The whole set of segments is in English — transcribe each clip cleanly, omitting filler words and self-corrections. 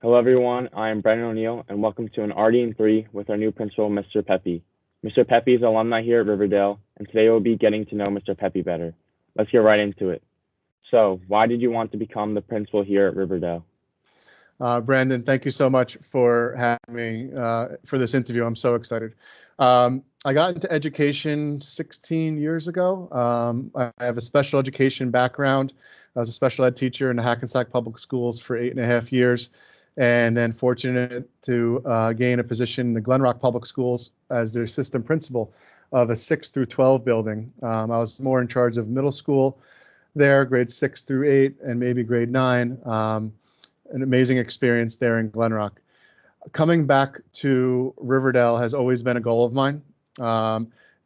Hello, everyone. I am Brendan O'Neill, and welcome to an RD3 with our new principal, Mr. Pepe. Mr. Pepe is an alumni here at Riverdale, and today we'll be getting to know Mr. Pepe better. Let's get right into it. So, why did you want to become the principal here at Riverdale? Brandon, thank you so much for having me for this interview. I'm so excited. I got into education 16 years ago. I have a special education background. I was a special ed teacher in the Hackensack Public Schools for 8.5 years, and then fortunate to gain a position in the Glen Rock Public Schools as their assistant principal of a 6 through 12 building. I was more in charge of middle school there, grades 6 through 8, and maybe grade 9. An amazing experience there in Glen Rock. Coming back to Riverdale has always been a goal of mine.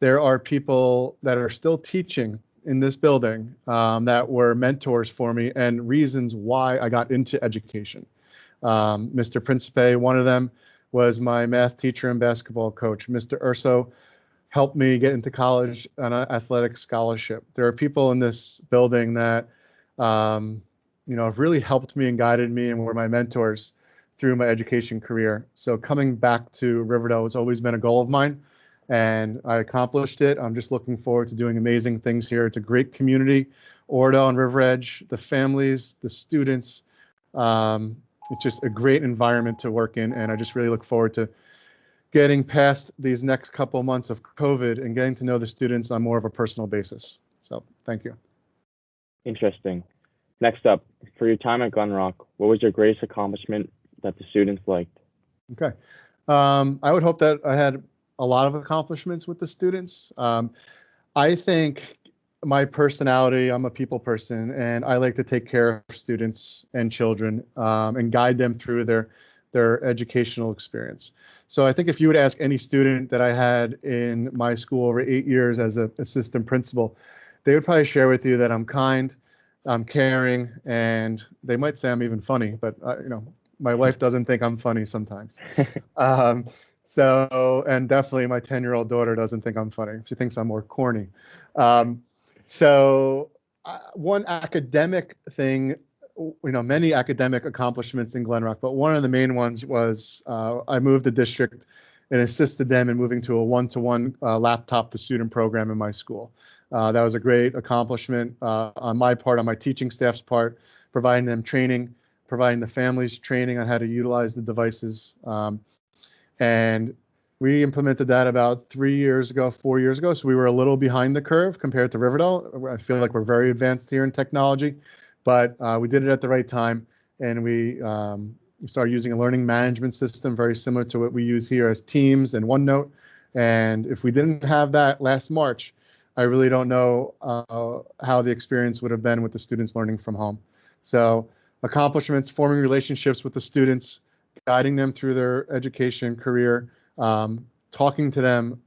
There are people that are still teaching in this building that were mentors for me and reasons why I got into education. Mr. Principe, one of them, was my math teacher and basketball coach. Mr. Urso helped me get into college on an athletic scholarship. There are people in this building that have really helped me and guided me and were my mentors through my education career. So coming back to Riverdale has always been a goal of mine, and I accomplished it. I'm just looking forward to doing amazing things here. It's a great community, Oradell and River Edge, the families, the students. It's just a great environment to work in, and I just really look forward to getting past these next couple months of COVID and getting to know the students on more of a personal basis. So thank you. Interesting. Next up, for your time at Glen Rock, what was your greatest accomplishment that the students liked? Okay. I would hope that I had a lot of accomplishments with the students. I think my personality, I'm a people person, and I like to take care of students and children and guide them through their educational experience. So I think if you would ask any student that I had in my school over 8 years as an assistant principal, they would probably share with you that I'm kind, I'm caring, and they might say I'm even funny, but my wife doesn't think I'm funny sometimes. And definitely my 10-year-old daughter doesn't think I'm funny. She thinks I'm more corny. One academic thing, many academic accomplishments in Glen Rock, but one of the main ones was I moved the district and assisted them in moving to a one-to-one laptop to student program in my school. That was a great accomplishment on my part, on my teaching staff's part, providing them training, providing the families training on how to utilize the devices. And we implemented that about 4 years ago. So we were a little behind the curve compared to Riverdale. I feel like we're very advanced here in technology, but we did it at the right time. And we started using a learning management system very similar to what we use here as Teams and OneNote. And if we didn't have that last March, I really don't know how the experience would have been with the students learning from home. So accomplishments, forming relationships with the students, guiding them through their education career, talking to them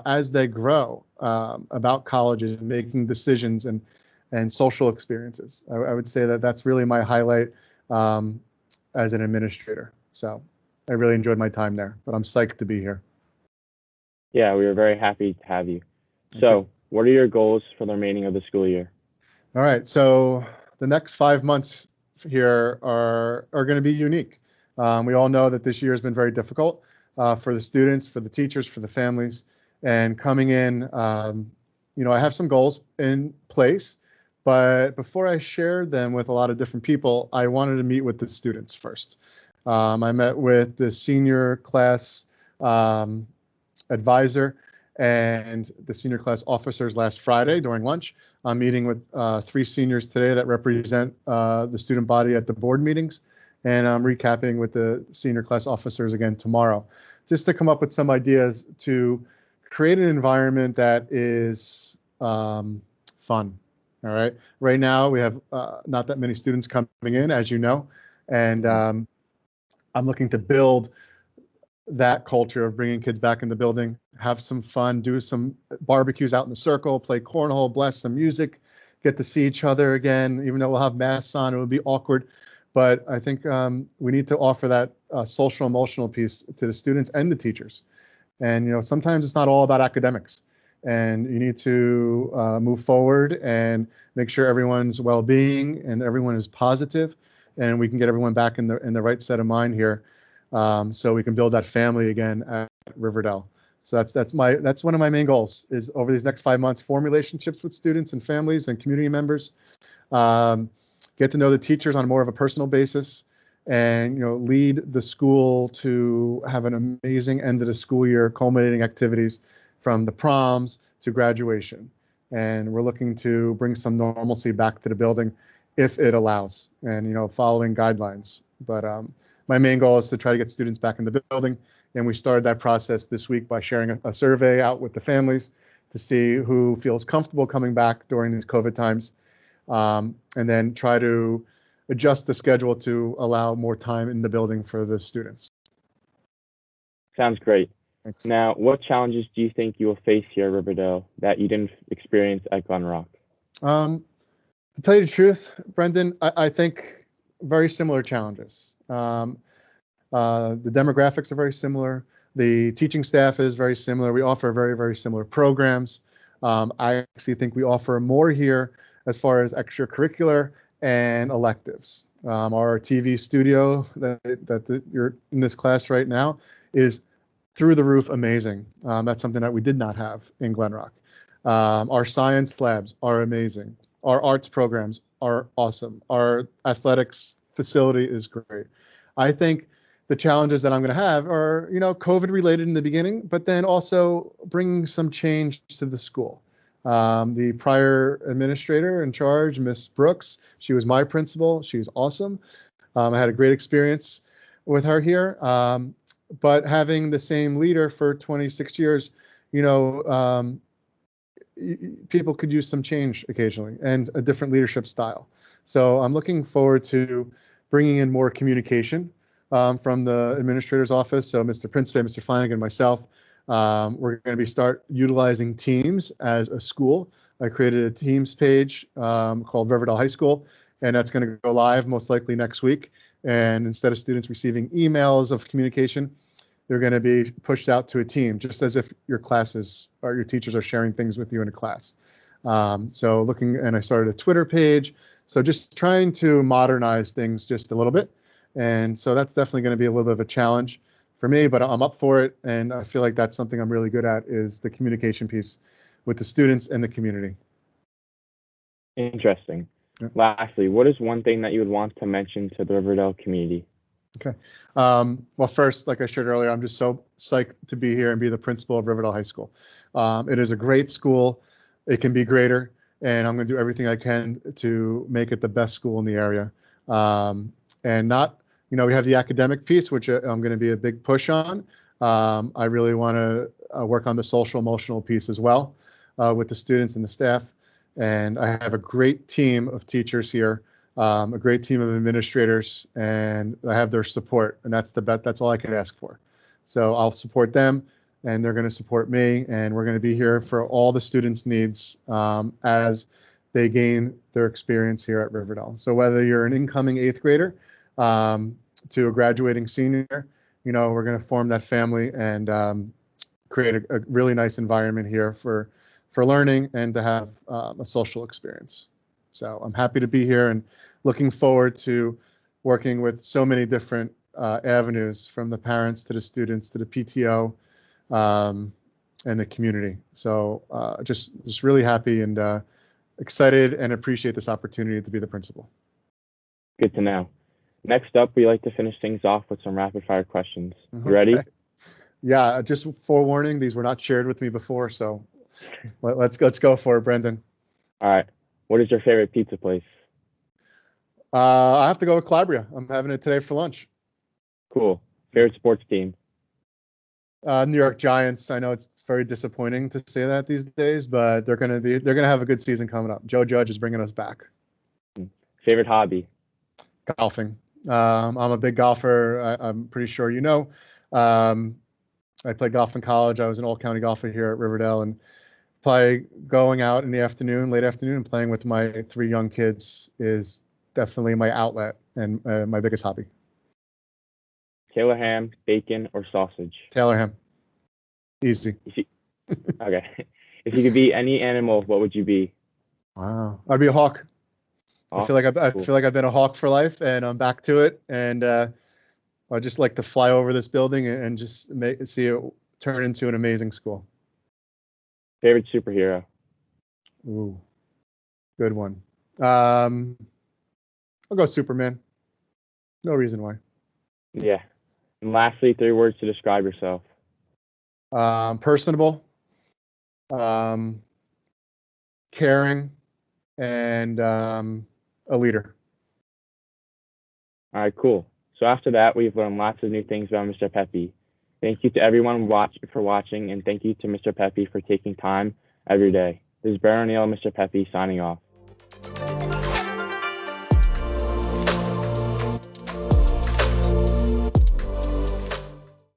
as they grow about colleges and making decisions and social experiences. I would say that that's really my highlight as an administrator. So I really enjoyed my time there, but I'm psyched to be here. Yeah, we were very happy to have you. So, what are your goals for the remaining of the school year? All right, so the next 5 months here are going to be unique. We all know that this year has been very difficult for the students, for the teachers, for the families. And coming in, I have some goals in place, but before I shared them with a lot of different people, I wanted to meet with the students first. I met with the senior class advisor and the senior class officers last Friday during lunch. I'm meeting with 3 seniors today that represent the student body at the board meetings, and I'm recapping with the senior class officers again tomorrow, just to come up with some ideas to create an environment that is fun. All right. Right now we have not that many students coming in, as you know, and I'm looking to build that culture of bringing kids back in the building, have some fun, do some barbecues out in the circle, play cornhole, blast some music, get to see each other again. Even though we'll have masks on, it would be awkward. But I think we need to offer that social emotional piece to the students and the teachers. And sometimes it's not all about academics, and you need to move forward and make sure everyone's well-being and everyone is positive. and we can get everyone back in the right set of mind here, so we can build that family again at Riverdale. So that's one of my main goals, is over these next 5 months, form relationships with students and families and community members, get to know the teachers on more of a personal basis, and lead the school to have an amazing end of the school year, culminating activities from the proms to graduation. And we're looking to bring some normalcy back to the building if it allows, and following guidelines. But my main goal is to try to get students back in the building, and we started that process this week by sharing a survey out with the families to see who feels comfortable coming back during these COVID times, and then try to adjust the schedule to allow more time in the building for the students. Sounds great. Thanks. Now, what challenges do you think you will face here at Riverdale that you didn't experience at Glen Rock? To tell you the truth, Brendan, I think very similar challenges. The demographics are very similar. The teaching staff is very similar. We offer very, very similar programs. I actually think we offer more here as far as extracurricular and electives. Our TV studio that you're in this class right now is through the roof amazing. That's something that we did not have in Glen Rock. Our science labs are amazing. Our arts programs are awesome. Our athletics facility is great. I think the challenges that I'm going to have are, COVID related in the beginning, but then also bringing some change to the school. The prior administrator in charge, Miss Brooks, she was my principal. She's awesome. I had a great experience with her here. But having the same leader for 26 years, people could use some change occasionally and a different leadership style. So I'm looking forward to bringing in more communication from the administrator's office. So Mr. Principe, Mr. Flanagan, myself, we're going to start utilizing Teams as a school. I created a Teams page called Riverdale High School, and that's going to go live most likely next week. And instead of students receiving emails of communication, they're going to be pushed out to a team, just as if your classes or your teachers are sharing things with you in a class. And I started a Twitter page. So just trying to modernize things just a little bit. And so that's definitely going to be a little bit of a challenge for me, but I'm up for it. And I feel like that's something I'm really good at, is the communication piece with the students and the community. Interesting. Yeah. Lastly, what is one thing that you would want to mention to the Riverdale community? Okay. Well, first, like I shared earlier, I'm just so psyched to be here and be the principal of Riverdale High School. It is a great school. It can be greater, and I'm going to do everything I can to make it the best school in the area. And not, we have the academic piece, which I'm going to be a big push on. I really want to work on the social emotional piece as well with the students and the staff. And I have a great team of teachers here, a great team of administrators, and I have their support, and that's all I can ask for. So I'll support them, and they're going to support me, and we're going to be here for all the students' needs as they gain their experience here at Riverdale. So whether you're an incoming 8th grader to a graduating senior, we're going to form that family and create a really nice environment here for learning and to have a social experience. So I'm happy to be here and looking forward to working with so many different avenues, from the parents to the students to the PTO and the community. So just really happy and excited and appreciate this opportunity to be the principal. Good to know. Next up, we like to finish things off with some rapid fire questions. You ready? Okay. Yeah, just forewarning, these were not shared with me before, so let's go for it, Brendan. All right. What is your favorite pizza place? I have to go with Calabria. I'm having it today for lunch. Cool. Favorite sports team? New York Giants. I know it's very disappointing to say that these days, but they're gonna have a good season coming up. Joe Judge is bringing us back. Favorite hobby? Golfing. I'm a big golfer. I'm pretty sure you know. I played golf in college. I was an all-county golfer here at Riverdale, and going out in the afternoon, late afternoon, and playing with my 3 young kids is definitely my outlet and my biggest hobby. Taylor ham, bacon, or sausage? Taylor ham. Easy. Okay. If you could be any animal, what would you be? Wow. I'd be a hawk. I feel like I Cool. feel like I've been a Hawk for life, and I'm back to it. And I just like to fly over this building and just see it turn into an amazing school. Favorite superhero? Ooh, good one. I'll go Superman. No reason why. Yeah. And lastly, 3 words to describe yourself. Personable, caring, and a leader. All right, cool. So after that, we've learned lots of new things about Mr. Pepe. Thank you to everyone for watching, and thank you to Mr. Pepe for taking time every day. This is Baron O'Neill, Mr. Pepe, signing off.